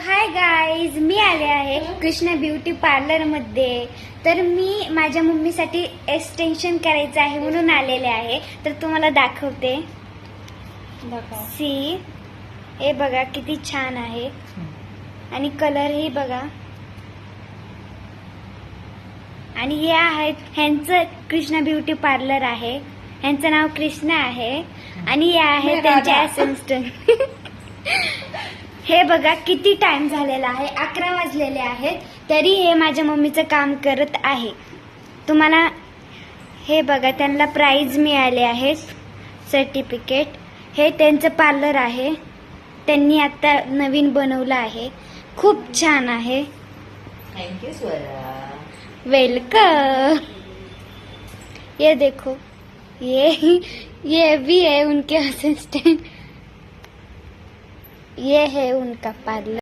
Hi guys, मी आले आहे Krishna beauty parlour मध्ये. तर मी माझ्या मम्मीसाठी एक्सटेन्शन करायचं आहे म्हणून आलेले आहे. तर तुम्हाला दाखवते. सी, हे बघा किती छान आहे आणि कलर ही बघा. आणि हे आहेत ह्यांचं कृष्णा ब्युटी पार्लर आहे. ह्यांचं नाव कृष्णा आहे आणि हे आहे त्यांचे असिस्टंट. हे बघा किती टाइम झालेला आहे, 11 वाजलेले आहेत, तरी हे माझ्या मम्मीचं काम करत आहे. तुम्हाला हे बघा, त्यांना प्राइज मिळाले आहेत, सर्टिफिकेट. हे त्यांचं पार्लर आहे, त्यांनी आता नवीन बनवलं आहे, खूप छान आहे. Thank you Swara. वेलकम. ये देखो, ये भी है उनके असिस्टेंट. ये है उनका पार्लर.